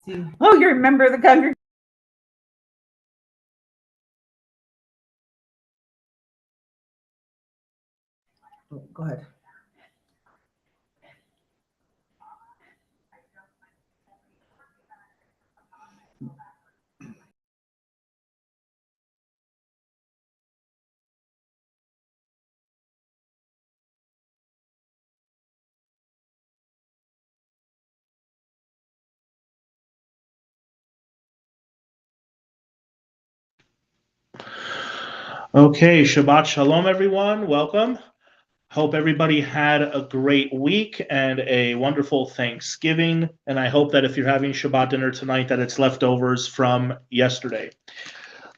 See. Oh, you remember the congregation? Oh, go ahead. Okay, Shabbat Shalom, everyone. Welcome. Hope everybody had a great week and a wonderful Thanksgiving. And I hope that if you're having Shabbat dinner tonight, that it's leftovers from yesterday.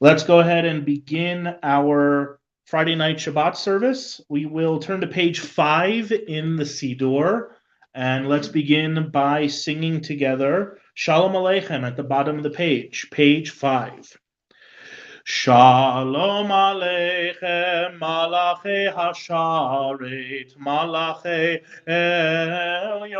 Let's go ahead and begin our Friday night Shabbat service. We will turn to page 5 in the Siddur. And let's begin by singing together Shalom Aleichem at the bottom of the page 5. Shalom Aleichem, Malachi Hasharet, Malachi Elyon.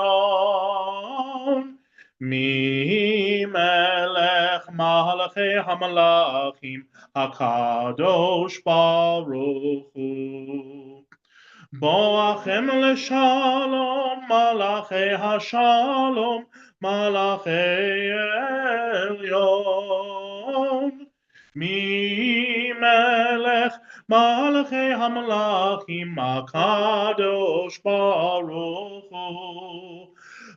Mi Melech Malachi Hamalachim, HaKadosh Baruch Hu. Boachem Leshalom, Malachi Hashalom, Malachi Elyon. Mi melech malachei hamalachim HaKadosh Baruch Hu.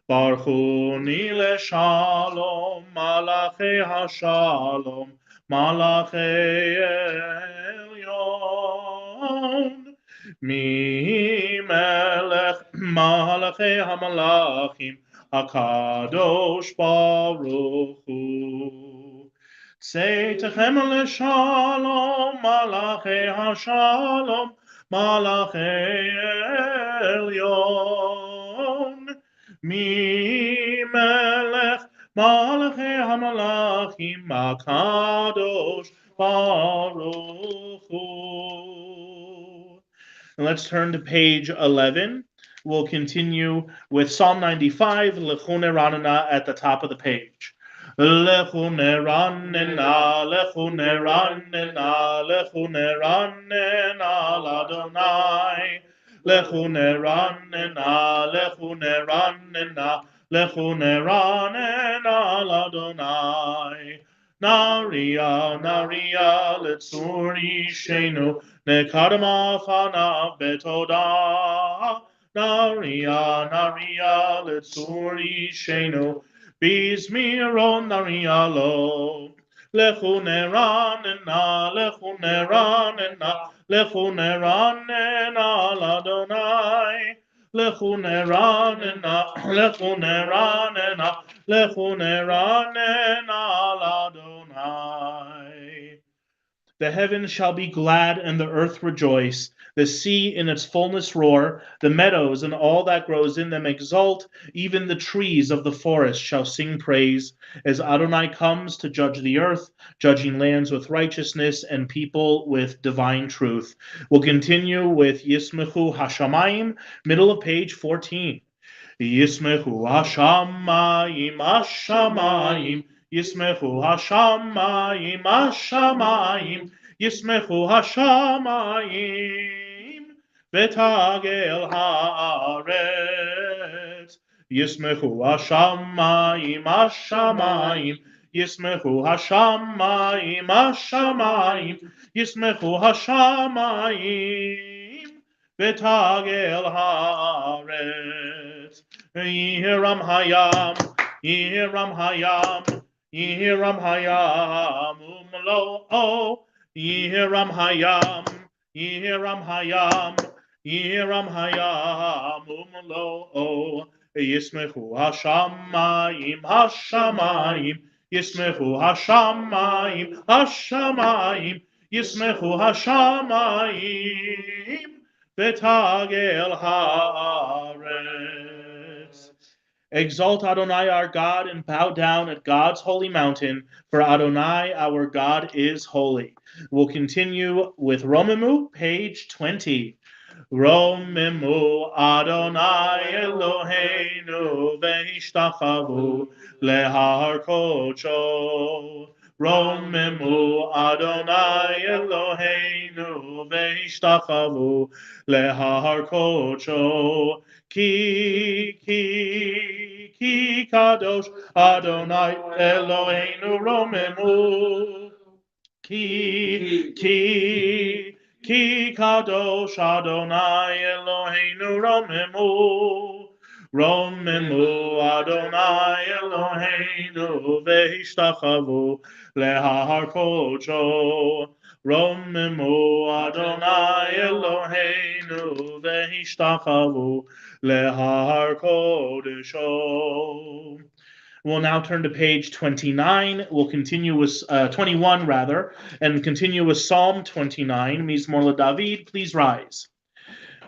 Baruchuni leshalom malachei hashalom malachei elyon. Mi melech malachei hamalachim HaKadosh Baruch Hu. Say techem leshalom, malachei hashalom, malachei elyon. Mi melech malachei hamalachim HaKadosh Baruch Hu. And let's turn to page 11. We'll continue with Psalm 95, Lechune Ranana at the top of the page. Lechune ranena, lechune ranena, lechune ranena l'Adonai. Lechune ranena, lechune ranena, lechune ranena l'Adonai. Naria, naria, letzur ishenu, nekadama fana betoda. Naria, naria, letzur ishenu, Bizmiron narialo, lechune ranena, lechune ranena, lechune ranena l'Adonai, lechune ranena, lechune ranena, lechune ranena l'Adonai. The heavens shall be glad and the earth rejoice, the sea in its fullness roar, the meadows and all that grows in them exult, even the trees of the forest shall sing praise, as Adonai comes to judge the earth, judging lands with righteousness and people with divine truth. We'll continue with Yismechu Hashamayim, middle of page 14. Yismechu Hashamayim, Hashamayim, Yismechu Hashamayim, Hashamayim, Yismechu Hashamayim, Betagel Haaretz. Yismechu Hashamayim, Hashamayim, Yismechu Hashamayim, Hashamayim, Yismechu Hashamayim, Betagel Haaretz. Yehiram Hayam, Yehiram Hayam, Yehiram Hayam, Umlo, Yehiram Hayam, Yehiram Hayam, Yehiram Hayam, Umlo, Yismechu Hashamayim, Hashamayim, Yismechu Hashamayim, Hashamayim, Yismechu Hashamayim, Betagel Haaretz. Exalt Adonai our God and bow down at God's holy mountain, for Adonai our God is holy. We'll continue with Romamu, page 20. Romemu Adonai Eloheinu Veishtachavu Lehar Kocho. Romemu Adonai Eloheinu Veishtachavu Lehar Kocho. Ki Kadosh Adonai Eloheinu Romemu. Ki Kadosh Adonai Eloheinu Romemu Adonai Eloheinu Veishtachavu Lehar Kocho. Romemu Adonai Eloheinu Veishtachavu Lehar Kodesho. We'll now turn to page 29. We'll continue with 21, rather, and continue with Psalm 29. Mizmor LeDavid, please rise.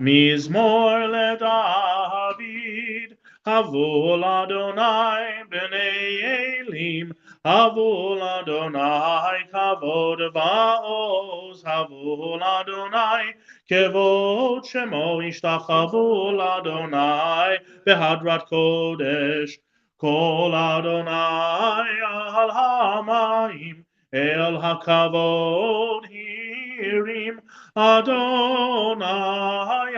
Mizmor LeDavid, Havul Adonai Bnei Elim, Havul Adonai Kavod Va'oz, Havul Adonai Kevod Shemo Ishtachavul Adonai Behadrat Kodesh. Kol Adonai al hamayim el hakavod hirim Adonai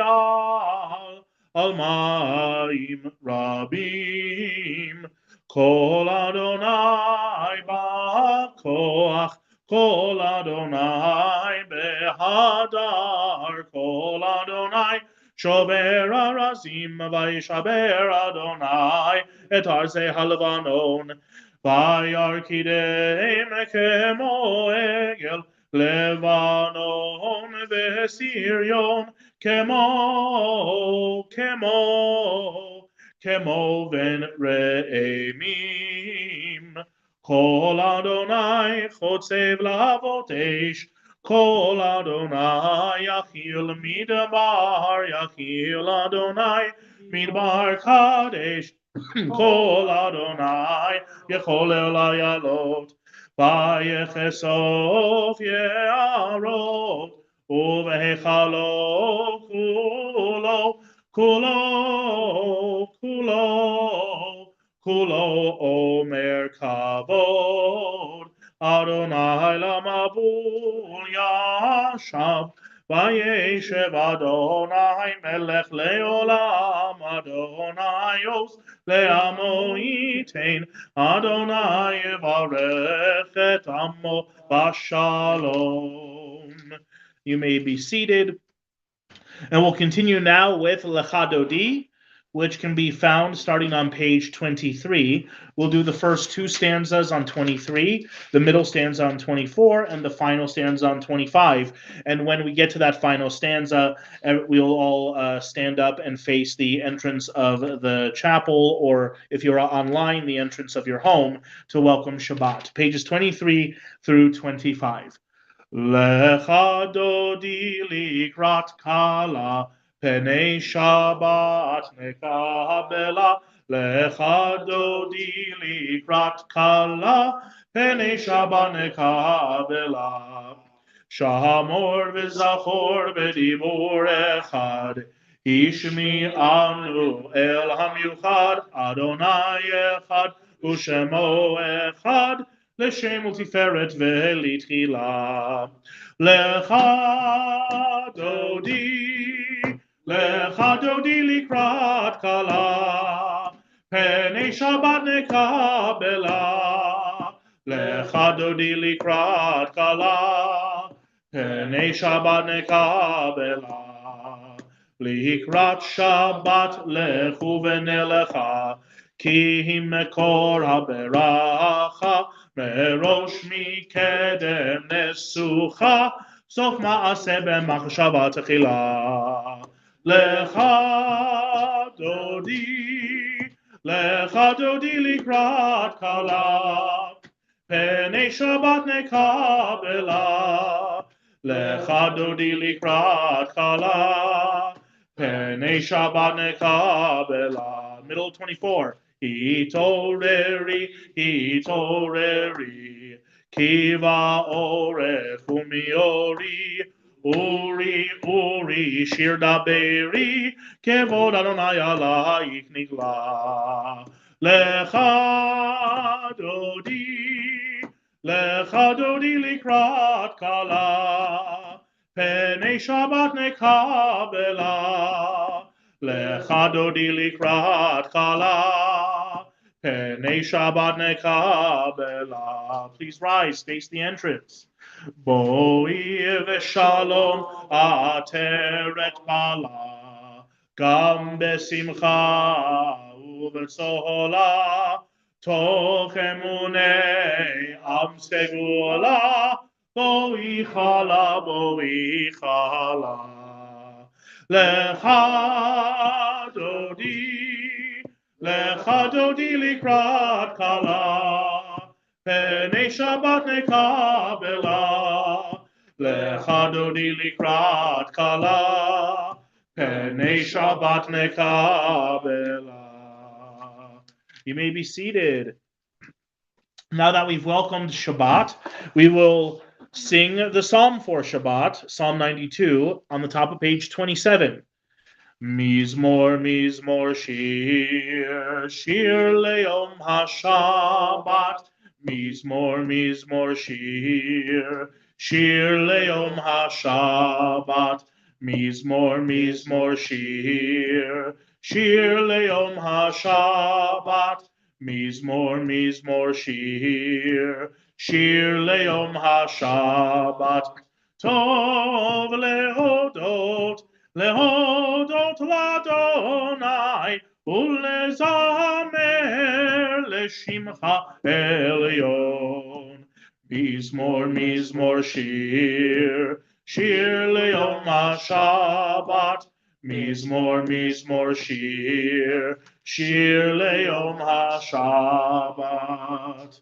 al mayim rabim. Kol Adonai ba'koach, Kol Adonai behadar, Kol Adonai Shover arazim vayishaber Adonai et arzei halvanon vayarkideim kemo egel Levanon vesirion kemo ven re'emim. Kol Adonai chotzev lavotesh, Kol Adonai Yachil Midbar, Yachil Adonai Midbar Kadesh, Kol Adonai Yechol Elayalot, Vayechesof Ye'arot, Uvehechalo Kulo Omer Kavod, Adonai Lamabul Yashab, Vayeshev Adonai Melech Leolam, Adonai Yos Le'amo Yitain, Adonai Yevarech et Amo Bashalom. You may be seated. And we'll continue now with Lecha Dodi, which can be found starting on page 23. We'll do the first two stanzas on 23, the middle stanza on 24, and the final stanza on 25. And when we get to that final stanza, we'll all stand up and face the entrance of the chapel, or if you're online, the entrance of your home, to welcome Shabbat. Pages 23 through 25. Lecha Dodi likrat kala, Penei Shabbat nekabela, Lecha Dodi likrat kala, Penei Shabbat nekabela. Shamor v'zachor b'dibur echad, Ishmi anu el hamyuchad, Adonai echad, Ushemo echad, L'shem u'tiferet ve'litchila. Lecha Dodi likrat kala, Penei Shabbat nekabela. Lecha Dodi likrat kala, Penei Shabbat nekabela. Likrat Shabbat lechu v'nelecha, Ki him mekor haberacha, Merosh mikedem nesucha, Sof ma'aseh b'machshava techila. Lecha Dodi likrat kala, Penei Shabbat nekabela. Lecha Dodi likrat kala, Penei Shabbat nekabela. Middle 24. Hitoreri, Kiva orech umiori, Uri, Uri, Shir Daberi, Kevod Adonai Alaich Nigla. Lecha Dodi Likrat Kala, Penei Shabbat Nekabela. Lecha Dodi Likrat Kala, Penei Shabbat Nekabela. Please rise, face the entrance. Boi v'shalom ateret bala, gam besimcha u'b'tzola, toch emunei am segula, boi chala, lecha dodi likrat kala, Penei Shabbat nekabela, lecha dodi likrat kala, Penei Shabbat nekabela. You may be seated. Now that we've welcomed Shabbat, we will sing the Psalm for Shabbat, Psalm 92, on the top of page 27. Mizmor, Mizmor, Shir, Shir Le'om HaShabbat. Mizmor, Mizmor, Shir, Shir Le'om HaShabbat. Mizmor, Mizmor, Shir, Shir Le'om HaShabbat. Mizmor, Mizmor, Shir, Shir Le'om HaShabbat. Tov lehodot l'Adonai, ulezamer l'shimcha elyon. Mizmor, Mizmor, Shir, Shir le'yom HaShabbat. Mizmor, Mizmor, Shir, Shir le'yom HaShabbat.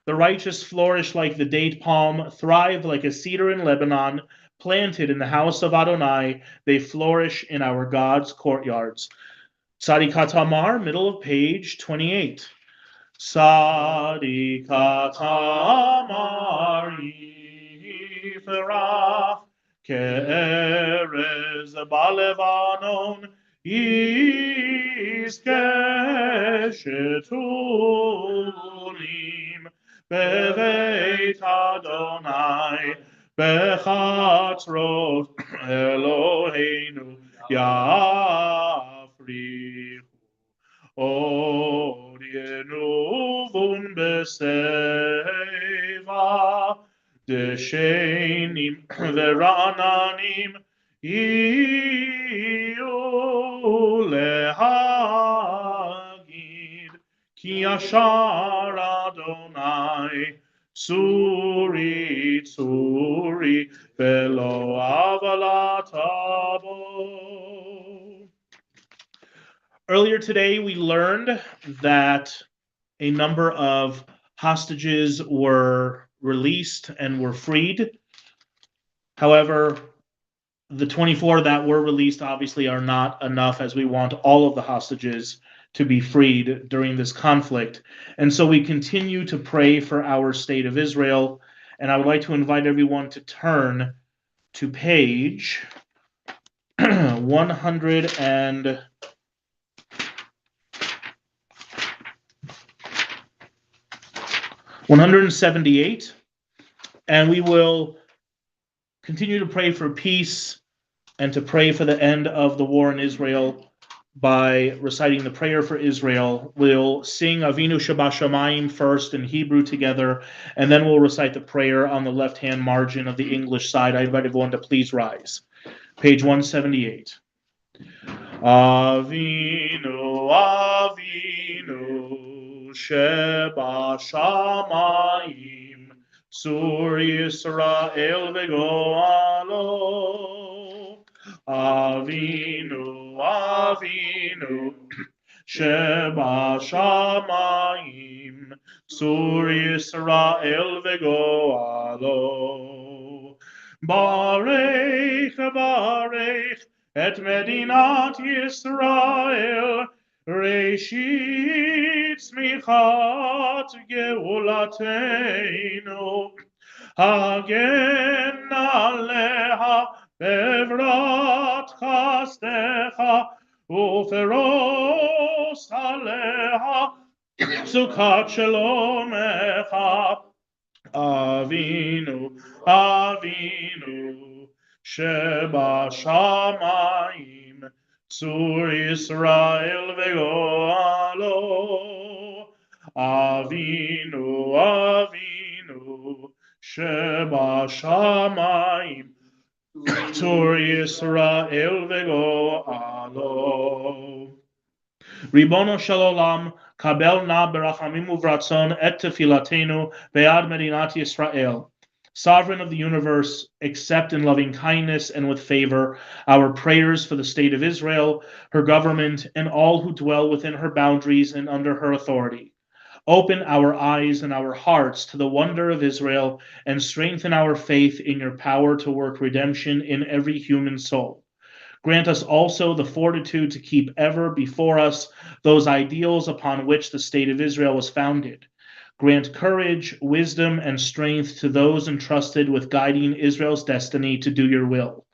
The righteous flourish like the date palm, thrive like a cedar in Lebanon, planted in the house of Adonai. They flourish in our God's courtyards. Tzadikat Tamar, middle of page 28. Tzadikat Tamar yifrach ke'erez balevanon yizkeh shetulim beveit Adonai bechatzrot Eloheinu yafrichu od yenuvun beseva deshenim verananim yiyu lehagid ki yashar Adonai Tsuri, Tsuri, velo avalatabo. Earlier today, we learned that a number of hostages were released and were freed. However, the 24 that were released obviously are not enough, as we want all of the hostages to be freed during this conflict. And so we continue to pray for our state of Israel. And I would like to invite everyone to turn to page 178. And we will continue to pray for peace and to pray for the end of the war in Israel by reciting the prayer for Israel. We'll sing Avinu Shabashamayim first in Hebrew together, and then we'll recite the prayer on the left-hand margin of the English side. I invite everyone to please rise. Page 178. Avinu, Avinu, Shabashamayim, Sur Yisrael v'goalo. Avinu, Avinu, Shebashamayim, Sur Yisrael v'goalo. Barech, Barech, et Medinat Yisrael, Reshit Smichat Geulateinu, Hagen aleha bevrat chastecha uferos aleha sukat shalomecha. Avinu, Avinu, Sheba Shamayim, Tzur Yisrael ve'goalo. Avinu, Avinu, Sheba Shamayim, Tzur Yisrael ve'goalo. Ribono shel olam, kabel na berachamim uvratzon et tefilatenu be'ad medinat Yisrael. Sovereign of the universe, accept in loving kindness and with favor our prayers for the state of Israel, her government, and all who dwell within her boundaries and under her authority. Open our eyes and our hearts to the wonder of Israel and strengthen our faith in your power to work redemption in every human soul. Grant us also the fortitude to keep ever before us those ideals upon which the state of Israel was founded. Grant courage, wisdom, and strength to those entrusted with guiding Israel's destiny to do your will.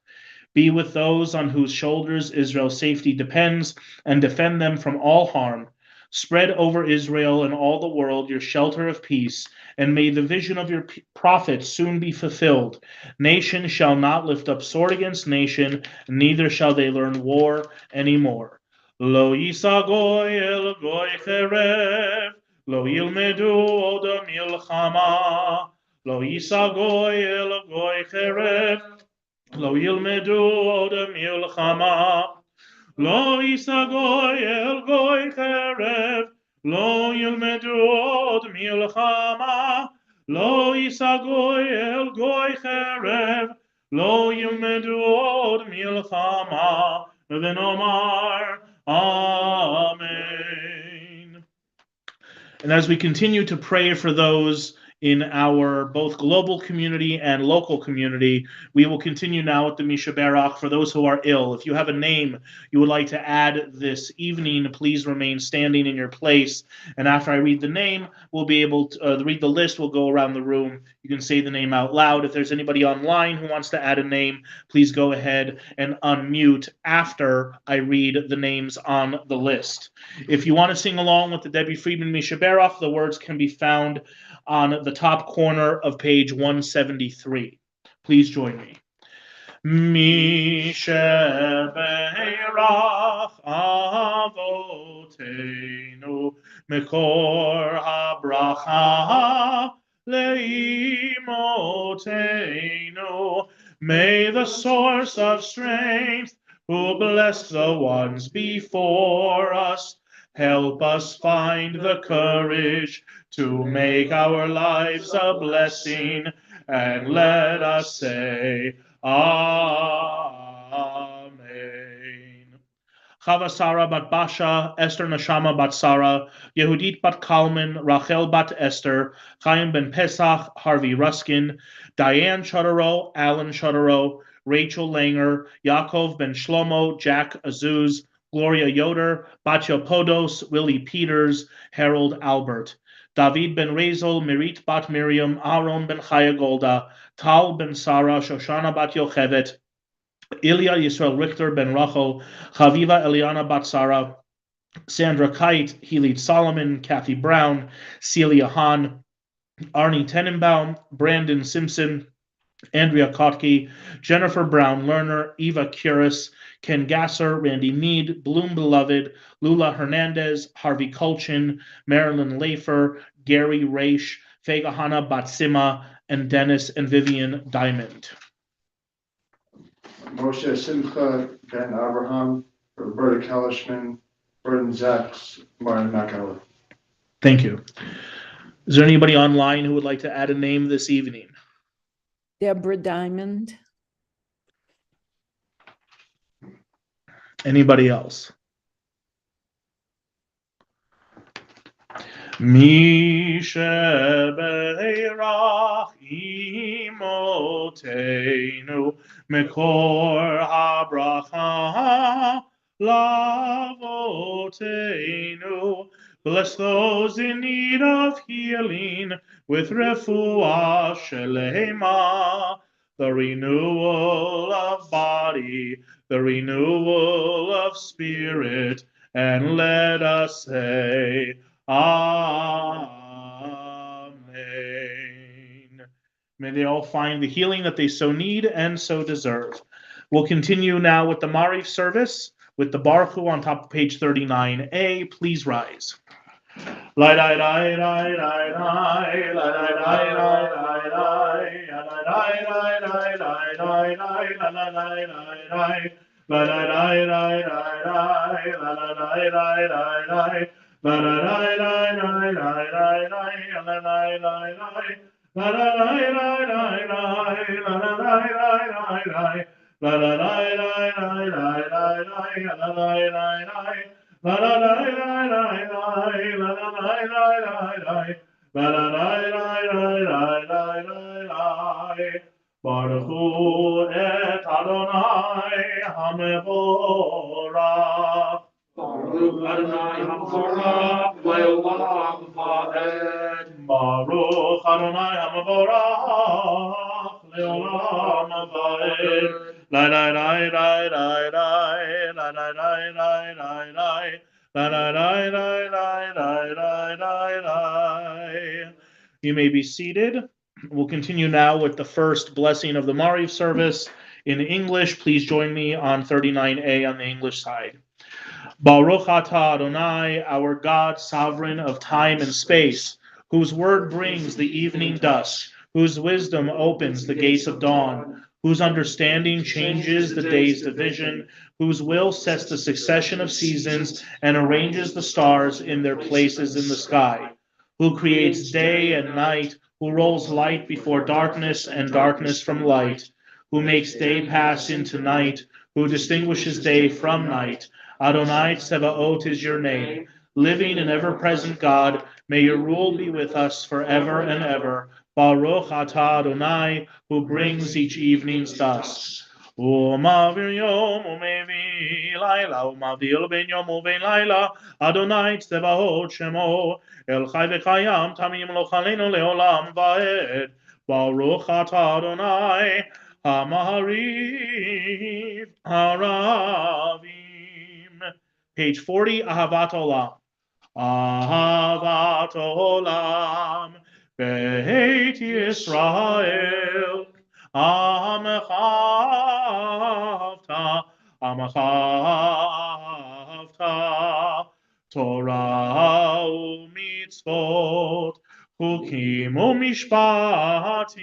Be with those on whose shoulders Israel's safety depends, and defend them from all harm. Spread over Israel and all the world your shelter of peace, and may the vision of your prophets soon be fulfilled. Nation shall not lift up sword against nation, neither shall they learn war anymore. Lo yisa goy el goy cherev, lo yilmedu od milchama. Lo yisa goy el goy cherev, lo yilmedu od milchama. Lo yisa goy el goy cherev, lo yilmedu od milchama. Lo yisa goy el goy cherev, lo yilmedu od milchama. V'nomar Amen. And as we continue to pray for those in our both global community and local community, we will continue now with the Misha Berach for those who are ill. If you have a name you would like to add this evening, please remain standing in your place. And after I read the name, we'll be able to read the list. We'll go around the room. You can say the name out loud. If there's anybody online who wants to add a name, please go ahead and unmute after I read the names on the list. If you want to sing along with the Debbie Friedman Misha Berach, the words can be found on the top corner of page 173. Please join me. Misha Berach Avotenu Mekor HaBracha Leimotenu. May the source of strength, who bless the ones before us, help us find the courage to make our lives a blessing, and let us say Amen. Chava Sarah bat Basha, Esther Nashama bat Sarah, Yehudit bat Kalman, Rachel bat Esther, Chaim ben Pesach, Harvey Ruskin, Diane Chodorow, Alan Chodorow, Rachel Langer, Yaakov ben Shlomo, Jack Azuz, Gloria Yoder, Batya Podos, Willie Peters, Harold Albert, David ben Rezel, Mirit bat Miriam, Aaron ben Chaya Golda, Tal ben Sarah, Shoshana bat Yochevet, Ilya Yisrael Richter ben Rachel, Chaviva Eliana bat Sarah, Sandra Kite, Healy Solomon, Kathy Brown, Celia Hahn, Arnie Tenenbaum, Brandon Simpson, Andrea Kotke, Jennifer Brown Lerner, Eva Curis, Ken Gasser, Randy Mead, Bloom Beloved, Lula Hernandez, Harvey Kulchin, Marilyn Lafer, Gary Raish, Fegahana Batsima, and Dennis and Vivian Diamond. Moshe Simcha, Ben Abraham, Roberta Kalishman, Burton Zacks, Martin McAllen. Thank you. Is there anybody online who would like to add a name this evening? Deborah Diamond. Anybody else? Misha Beirach Imotenu Mekor HaBracha Lavotenu. Bless those in need of healing. healing, with refuah shelema, the renewal of body, the renewal of spirit, and let us say, Amen. May they all find the healing that they so need and so deserve. We'll continue now with the Marif service with the Baruch Hu on top of page 39a. Please rise. Baruch Hu et Adonai HaMevorach. Baruch Adonai HaMevorach le'olam va'ed. Baruch Adonai HaMevorach le'olam va'ed. Lai lai lai lai lai lai lai lai lai lai lai lai lai lai lai lai lai lai lai. You may be seated. We'll continue now with the first blessing of the Mariv service in English. Please join me on 39a on the English side. Baruch atah Adonai, our God, sovereign of time and space, whose word brings the evening dusk, whose wisdom opens the gates of dawn, whose understanding changes the day's division, whose will sets the succession of seasons and arranges the stars in their places in the sky, who creates day and night, who rolls light before darkness and darkness from light, who makes day pass into night, who distinguishes day from night. Adonai Tsevaot is your name. Living and ever-present God, may your rule be with us forever and ever. Baruch atah Adonai, who brings each evening's dusk. U'mavir yom u'mevi laila, u'mavir ben yom u'ben laila, Adonai Tsevaot shemo, El chai v'chayam tamim lo chalenu leolam va'ed. Baruch atah Adonai, HaMahariv Haravim. Page 40, Ahavat Olam. Ahavat Olam, Beit Yisrael, Amechavta, Amechavta, Torah u'mitzvot, Chukim u'mishpatim,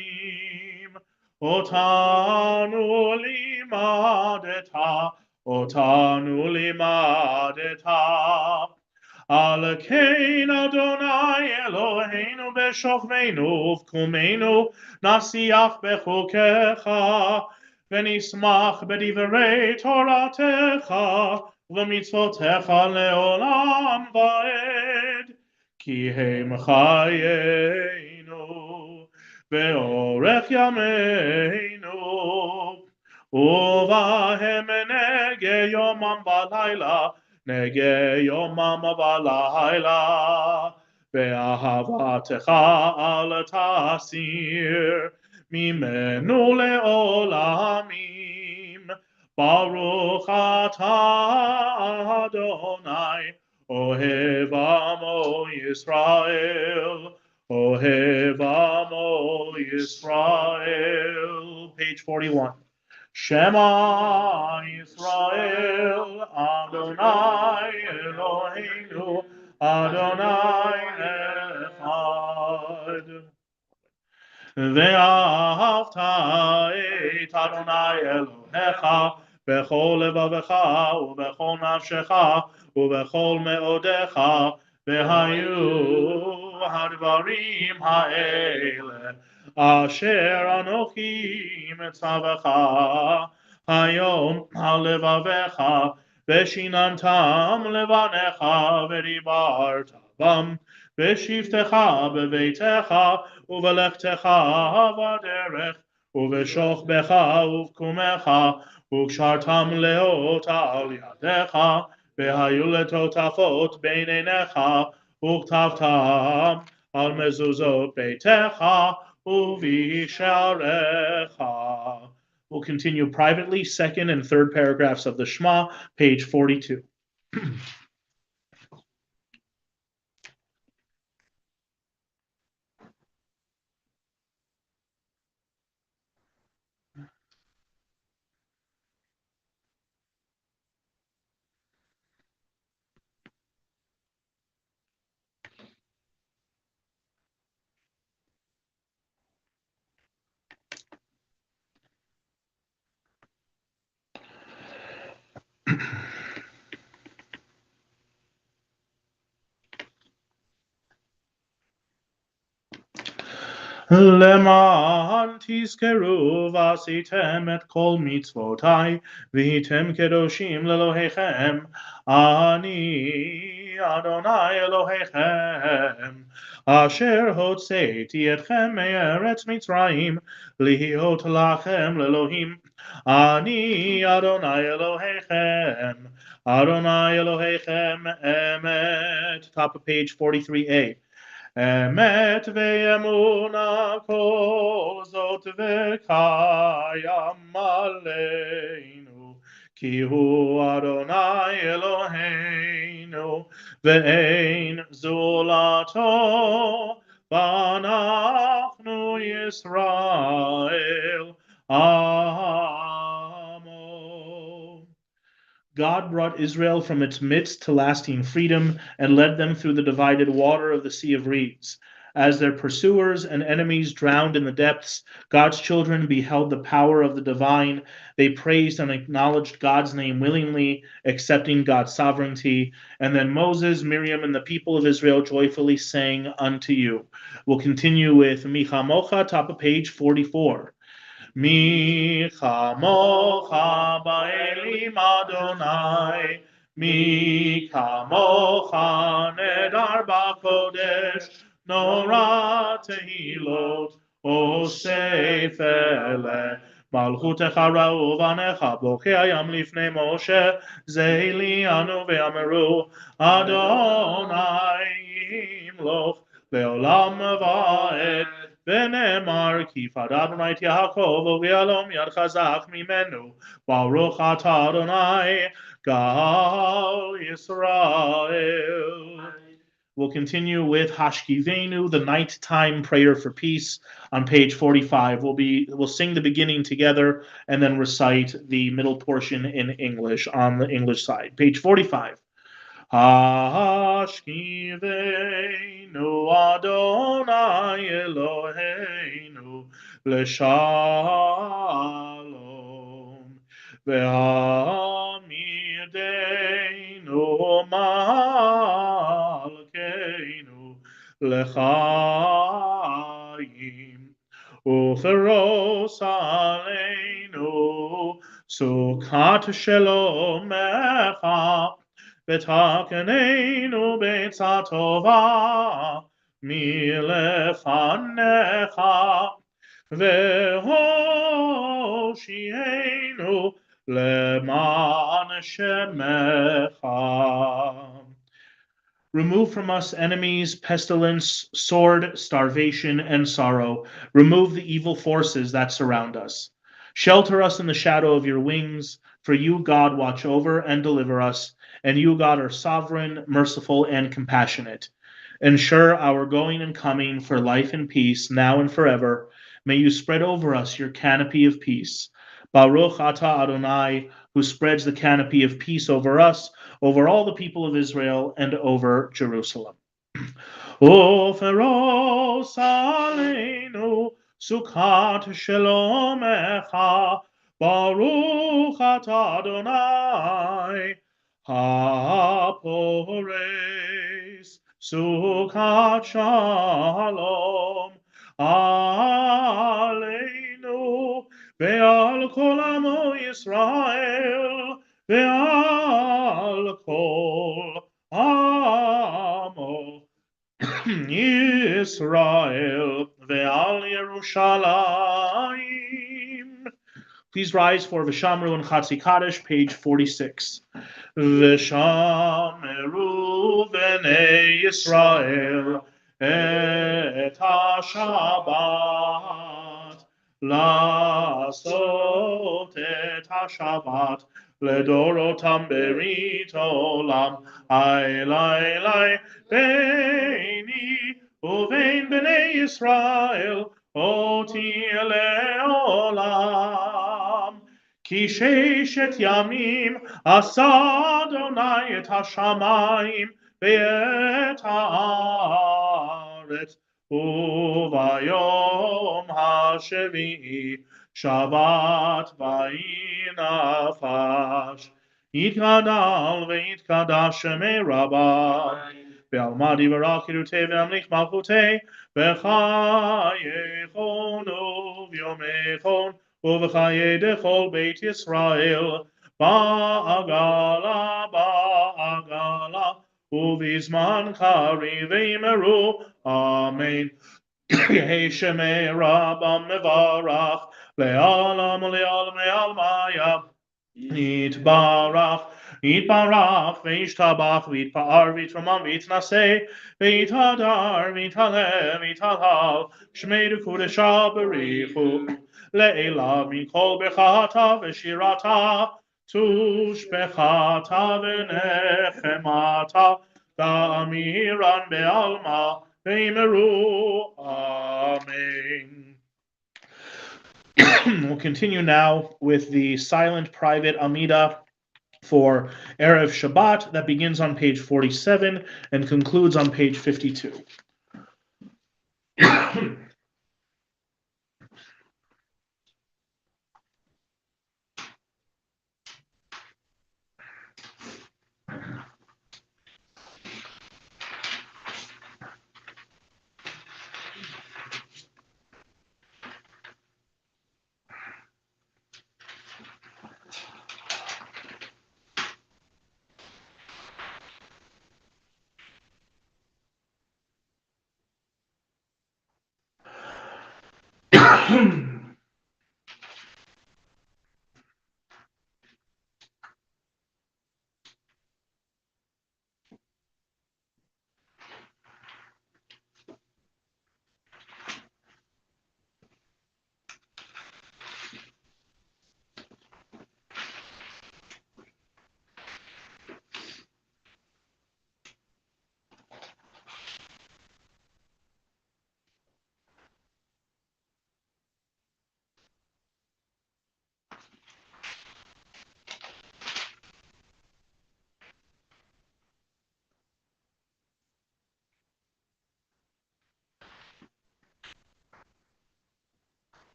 Otanu limadeta, Otanu limadeta. Alkein Adonai Eloheinu b'shofmeinu v'kumenu nasiach b'chukecha v'nismach b'divrei Toratecha v'mitzvotecha leolam va'ed ki hem chayenu ve'orech yameinu uvahem nege yomam v'layla Nege yomam v'layla, ve'ahavatecha al tasir, mimenu le'olamim. Baruch atah Adonai, ohev amo Yisrael, ohev amo Yisrael. Page 41. Shema Yisrael, Adonai Eloheinu, Adonai Echad. Ve'ahavta et Adonai Elohecha, bechol levavecha, ubechol nafshecha, ubechol meodecha, ve'hayu hadvarim ha'ele. Asher Anochi Metzavecha Hayom Halevavecha Veshinantam Levanecha Veribartavam Veshivtecha Beveitecha Uvelechtecha Vaderech Uveshochbecha Uvkumecha Ukshartam Leota Al Yadecha Vehayu Letotafot Beinenecha Uktavtam על מזוזות ביתך ובשעריך. We'll continue privately, second and third paragraphs of the Shema, page 42. למען תזכרו ועשיתם את כל מצוותיי והייתם קדושים לאלוהיכם, אני אדוני אלוהיכם אשר הוצאתי אתכם מארץ מצרים להיות לכם לאלוהים, אני אדוני אלוהיכם, אדוני אלוהיכם אמת. Top of page 43a. אמת ואמונה כל זאת וקיים עלינו, כי הוא אדוני אלוהינו ואין זולתו, ואנחנו ישראל עמו. God brought Israel from its midst to lasting freedom and led them through the divided water of the Sea of Reeds. As their pursuers and enemies drowned in the depths, God's children beheld the power of the divine. They praised and acknowledged God's name willingly, accepting God's sovereignty. And then Moses, Miriam, and the people of Israel joyfully sang unto you. We'll continue with Micha Mocha, top of page 44. מי כמוך באלים אדוני, מי כמוך נדר בקודש, נורא תהילות עושה פלא. מלכותך ראו בניך בוקע ים לפני משה, זה לי אנו ואמרו, אדוני ימלוך לעולם ועד. ונאמר כי פדה אדוני את יעקב וביהלום יד חזק ממנו, ברוך אתה אדוני גאל Yisrael. We'll continue with Hashkivenu, the nighttime prayer for peace, on page 45. We'll sing the beginning together and then recite the middle portion in English on the English side. Page 45. Hashkivenu Adonai Eloheinu l'shalom ve'amidenu malkeinu l'chaim uferos aleinu sukat shelomecha ותקננו בעצה טובה מלפניך והושיענו למען שמך. Remove from us enemies, pestilence, sword, starvation, and sorrow. Remove the evil forces that surround us. Shelter us in the shadow of your wings, for you, God, watch over and deliver us. And you, God, are sovereign, merciful, and compassionate. Ensure our going and coming for life and peace, now and forever. May you spread over us your canopy of peace. Baruch atah Adonai, who spreads the canopy of peace over us, over all the people of Israel, and over Jerusalem. Oferos aleinu sukat shelomecha, Baruch atah Adonai, Hapores sukat shalom aleinu ve'al kol amo Yisrael ve'al kol amo Yisrael ve'al Yerushalayim. Please rise for V'shamru and Chatzi Kaddish, page 46. V'shamru b'nei Yisrael את השבת, לעשות את השבת לדורותם ברית עולם. אלי ביני ובין בני ישראל אותי לעולם. כי 6 ימים עשה אדוני את השמיים ואת הארץ, וביום השביעי שבת ויהי נפש. יתגדל ויתקדש שמי רבי, בעלמא דיברה קידותי והמליך מלכותי, בחייכון וביומכון ובחיי דכל בית ישראל, בעגלה ובזמן קריב ואמרו אמן. יהי שמי רבם מברך לעולם ולעולם לעלמיה. יתברך וישתבח ויתפאר ויתרומם ויתנשא ויתהדר ויתהלל ויתהלל שמי דקודשה בריחו לעילה מכל ברכתה ושירתה תושבחתה ונחמתה תאמירן בעלמא ואמרו amen. We'll continue now with the silent private Amidah for Erev Shabbat that begins on page 47 and concludes on page 52.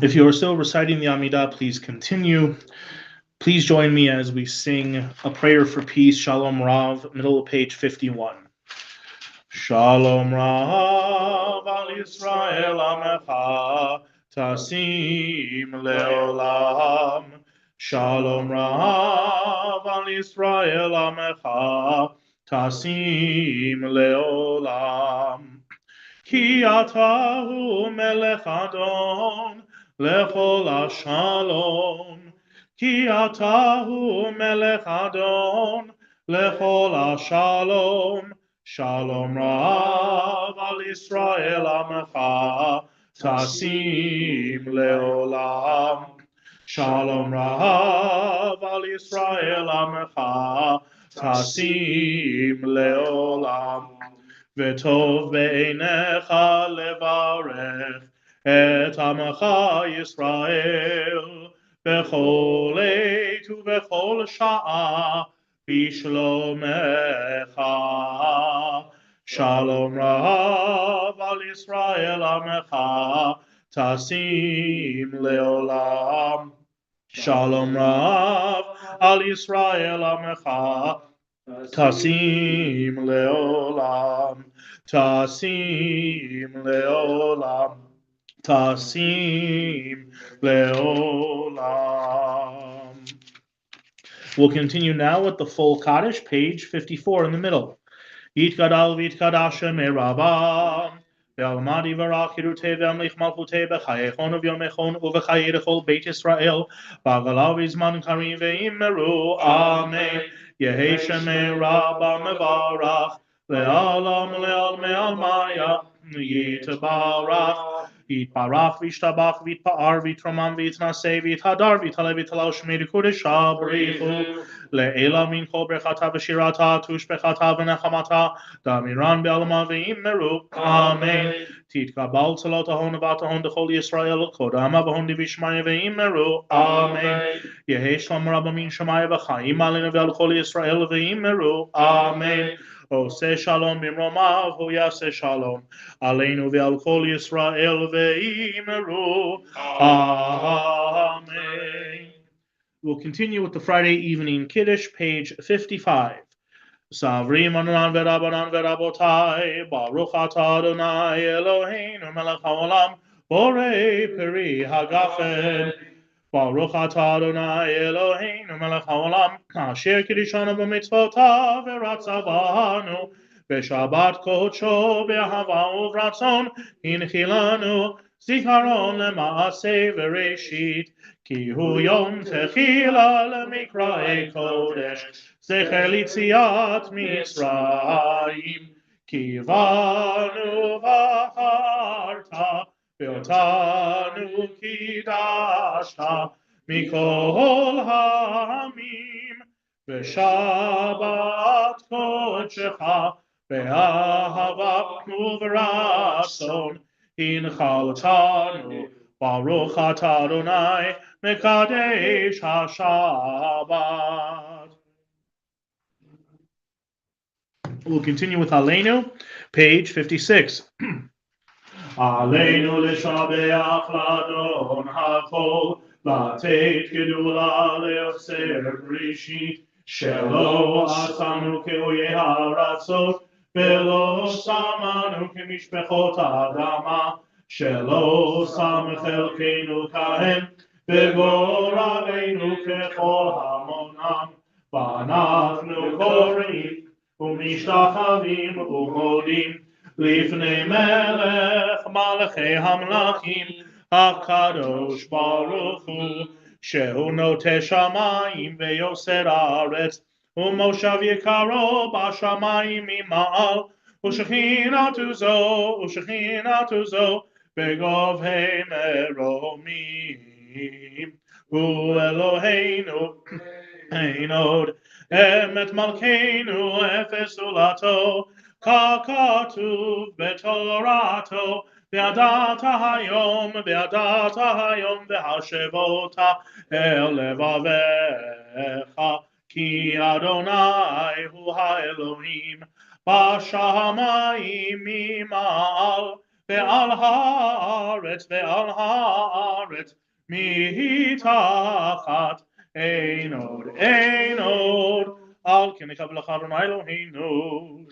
If you are still reciting the Amidah, please continue. Please join me as we sing a prayer for peace, Shalom Rav, middle of page 51. Shalom Rav al Yisrael Amecha Tasim Leolam. Shalom Rav al Yisrael Amecha Tasim Leolam. Ki atahu melech adon lechol hashalom. Ki atahu melech adon lechol hashalom. Shalom Rav al Yisrael Amecha Tasim Leolam. Shalom Rav al Yisrael Amecha Tasim Leolam. V'tov be'einecha levarech et Amecha Yisrael b'chol עת ובכל שעה בשלומך. Shalom Rav al Yisrael Amecha Tasim Leolam. Shalom Rav al Yisrael Amecha Tasim Leolam. Tasim Leolam. Tasim Leolam. We'll continue now with the full Kaddish, page 54 in the middle. Yitgadal v'yitkadash merabam. Ve'almadi v'rach hirutei ve'amlich malchutei b'chayechon u'vyomechon u'v'chayei l'chol Beit Yisrael b'agalav v'zman karim ve'immeru. Amen. Yehi shemei rabam mevarach le'alam le'al me'al maya yitbarach. Yitbarach v'yishtabach v'yitpa'ar v'yitromam v'yitnaseh v'yithadar v'yitale v'yitala u'shmei l'kudesh ha'brichu. Le'ela min kol brechata v'shirata tushbechata v'nechamata damiran be'alma ve'immeru. Amen. Titkabal tzalot ahon v'atahon dechol Yisrael kodama v'hon divishmaya ve'immeru. Amen. Yehi shlom rabba min shemaya v'chaim alenu ve'al kol Yisrael ve'immeru. Amen. Oseh shalom bimromav hu yaseh shalom alenu ve'al kol Yisrael ve'immeru. Amen. We'll continue with the Friday evening Kiddush, page 55. Savrim anan v'rabanan v'rabotai, Baruch atah Adonai Eloheinu melech haolam, borei peri hagafen. Baruch atah Adonai Eloheinu melech haolam, asher kiddushanu b'mitzvotav v'ratza banu, b'shabbat kodsho b'ahava uvratzon, hinchilanu, zikaron lema'aseh v'reshit. Ki hu yom techila lemikrae kodesh, zecher litziat Mitzrayim. Ki vanu v'acharta, ve'otanu kidashta, mikol ha'amim, ve'shabbat kodshecha, ve'ahava uvratzon, hinchaltanu. Baruch atah Adonai mekadesh haShabbat. We'll continue with Aleinu, page 56. Aleinu l'shabeach l'Adon hakol, לתת גדולה ליוצר בראשית, שלא עשנו כאויי הארצות, ולא שמנו כמשפחות האדמה, שלא שם חלקנו כהם, וגורלנו ככל המונם, ואנחנו קוראים ומשתחווים ומודים לפני מלך מלכי המלכים, הקדוש ברוך הוא, שהוא נוטה שמיים ויוסר הארץ, ומושב יקרו בשמיים ממעל, ושכינתו זו בגובהי מרומים. הוא אלוהינו אין עוד, אמת מלכנו אפס זולתו, ככתוב בתורתו, וידעת היום והשבות אל לבביך, כי אדוני הוא האלוהים בשמיים ממעל, ועל הארץ מתחת, Ein od, al kenekab lachad Eloheinu.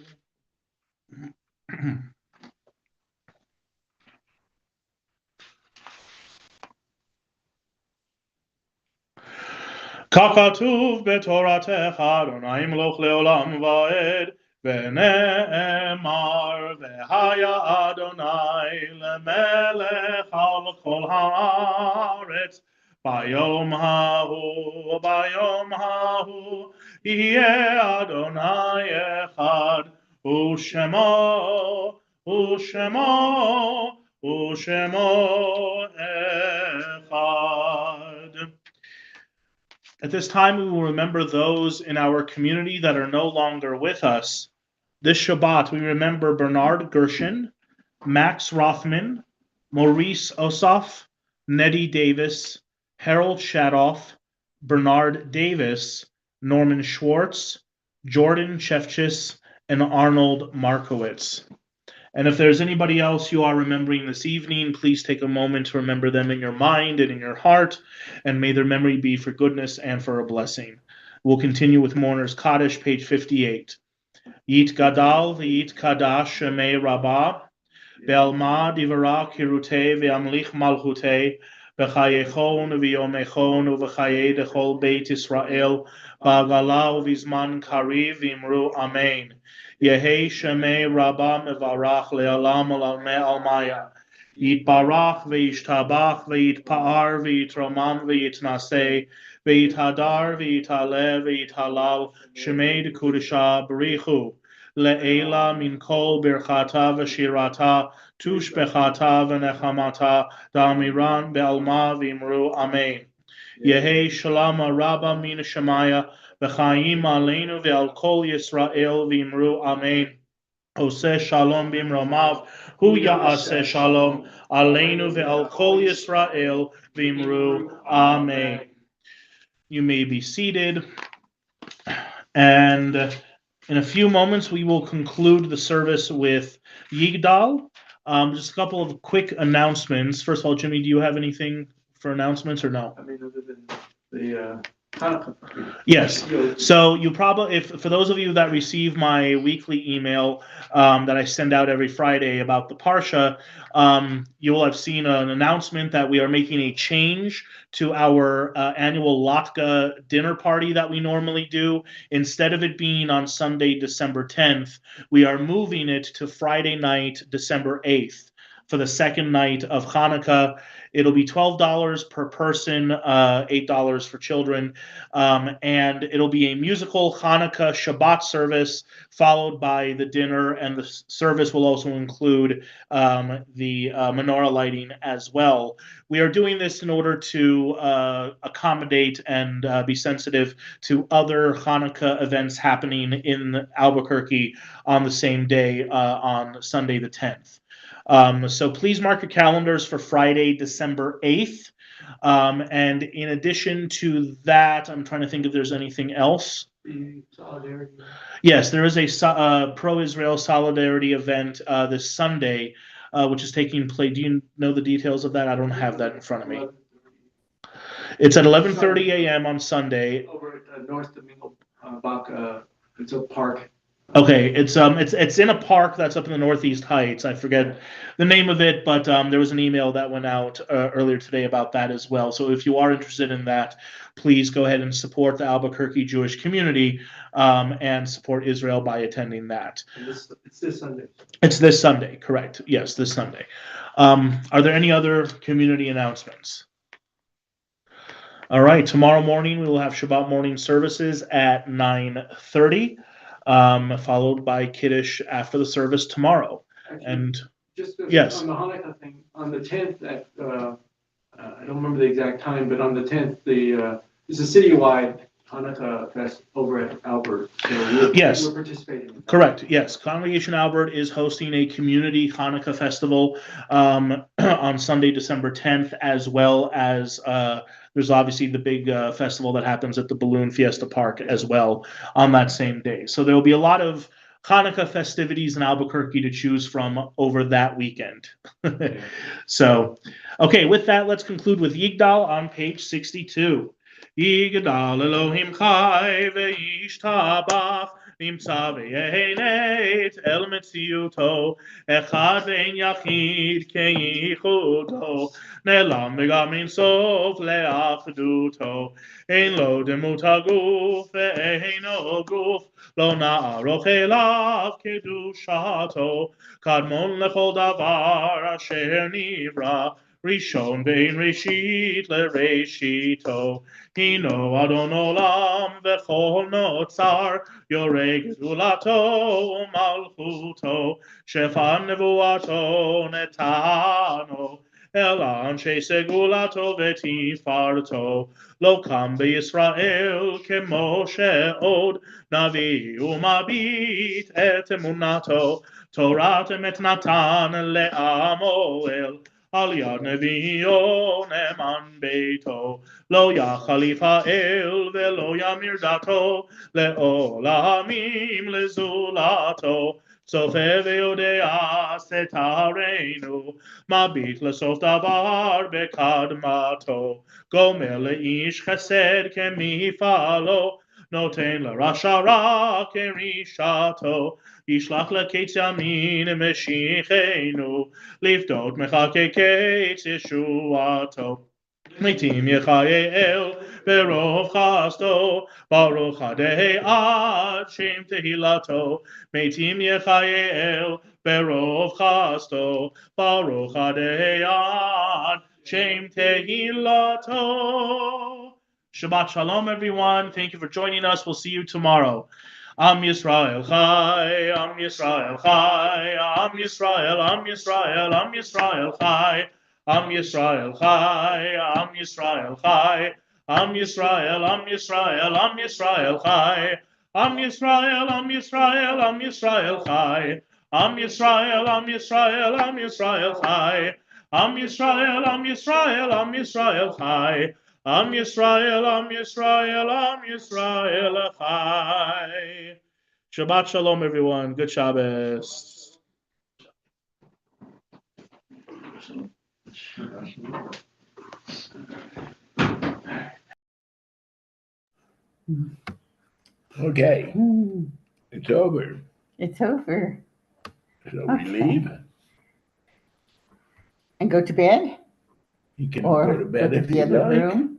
ככתוב בתורתך, אדוני ימלוך לעולם ועד, ונאמר, והיה אדוני למלך על כל הארץ, ביום ההוא, יהיה אדוני אחד, ושמו אחד. At this time, we will remember those in our community that are no longer with us. This Shabbat, we remember Bernard Gershon, Max Rothman, Maurice Ossoff, Nettie Davis, Harold Shadoff, Bernard Davis, Norman Schwartz, Jordan Chefchis, and Arnold Markowitz. And if there's anybody else you are remembering this evening, please take a moment to remember them in your mind and in your heart, and may their memory be for goodness and for a blessing. We'll continue with Mourner's Kaddish, page 58. Yit Gadal v'yit Kadash Shemei Rabbah, Be'alma Divara Kirutei ve'amlich Malchutei, B'chayechon v'yomechon u'v'chayei dechol Beit Israel, Ba'agala u'vizman kariv v'imru Amen. Yehi Shemei Rabbah mevarach le'alam al'almei almaya. Yitbarach ve'yishtabach ve'yitpa'ar ve'yitromam ve'yitnaseh ve'yithadar ve'yitale ve'yithalal Shemei dekudesha b'richu le'ela min kol birchata v'shirata tushbechata v'nechamata da'amiran be'alma v'imru Amen. Yehi shalom Rabbah min Shemaya v'chaim aleinu ve'al kol Yisrael v'imru Amen. Oseh shalom b'imromav hu ya'aseh shalom aleinu ve'al kol Yisrael v'imru Amen. You may be seated, and in a few moments we will conclude the service with Yigdal. Just a couple of quick announcements. First of all, Jimmy, do you have anything for announcements or no? I mean, other than the Hanukkah. Yes. So you probably, if for those of you that receive my weekly email that I send out every Friday about the Parsha, you will have seen an announcement that we are making a change to our annual Latka dinner party that we normally do. Instead of it being on Sunday, December 10th, we are moving it to Friday night, December 8th. For the second night of Hanukkah, it'll be $12 per person, $8 for children, and it'll be a musical Hanukkah Shabbat service followed by the dinner, and the service will also include the menorah lighting as well. We are doing this in order to accommodate and be sensitive to other Hanukkah events happening in Albuquerque on the same day, on Sunday the 10th. So please mark your calendars for Friday, December 8th. And in addition to that, I'm trying to think if there's anything else. Solidarity. Yes, there is a pro-Israel solidarity event this Sunday, which is taking place. Do you know the details of that? I don't have that in front of me. It's at 11:30 a.m. on Sunday. Over at North Domingo Bach, it's a park. Okay, it's in a park that's up in the Northeast Heights. I forget the name of it, but there was an email that went out earlier today about that as well. So if you are interested in that, please go ahead and support the Albuquerque Jewish community and support Israel by attending that. And it's this Sunday. It's this Sunday, correct? Yes, this Sunday. Are there any other community announcements? All right, tomorrow morning we will have Shabbat morning services at 9:30. Followed by Kiddush after the service tomorrow. Actually, And just yes. On the Hanukkah thing, on the 10th, at I don't remember the exact time, but on the 10th, it's a citywide Hanukkah fest over at Albert. So Yes. we're participating in that. Correct. Yes, Congregation Albert is hosting a community Hanukkah festival on Sunday, December 10th, as well as there's obviously the big festival that happens at the Balloon Fiesta Park as well on that same day. So there will be a lot of Hanukkah festivities in Albuquerque to choose from over that weekend. So, okay, with that, let's conclude with Yigdal on page 62. יגדל אלוהים חי וישתבח, נמצא וינט אל מציאותו, אחד ואין יחיד כייחודו, נעלם וגם אין סוף לאחדותו, אין לו דמות הגוף ואינו גוף, לא נערוך אליו קדושתו, קדמון לכל דבר אשר נברא, ראשון בין ראשית לראשיתו, הינו אדון עולם וכל נוצר, יורה גדולתו ומלכותו, שפע נבואתו נתנו, אל אנשי סגולתו ותפארתו, לא קם בישראל כמו שעוד, נביא ומביט את אמונתו, תורת אמת נתן לעמו אל, על יד נביאו נאמן ביתו, לא יחליף האל ולא ימיר דתו, לעולמים לזולתו, צופה ויודע סתרנו, מביט לסוף דבר בקדמתו, גומר לאיש חסד כמפעלו, נותן לרשע רע כרישתו, ישלח לקץ ימין משיחנו, לפדות מחכה קץ ישועתו. מתים יחייאל ברוב חסדו, ברוך עדי עד שם תהילתו. מתים יחייאל ברוב חסדו, ברוך עדי עד שם tehillatah. Shabbat Shalom, everyone. Thank you for joining us. We'll see you tomorrow. Am Yisrael Chai, Am Yisrael Chai, Am Yisrael, Am Yisrael, Am Yisrael Chai, Am Yisrael Chai, Am Yisrael Chai, Am Yisrael, Am Yisrael, Am Yisrael Chai, Am Yisrael, Am Yisrael, Am Yisrael Chai, Am Yisrael, Am Yisrael, Am Yisrael Chai, Am Yisrael, Am Yisrael, Am Yisrael Chai, Am Yisrael, Am Yisrael, Am Yisrael Chai. Shabbat Shalom, everyone. Good Shabbos. Okay, it's over. It's over. So Okay. we leave. And go to bed? You can Or go to bed go to if the you other like. room?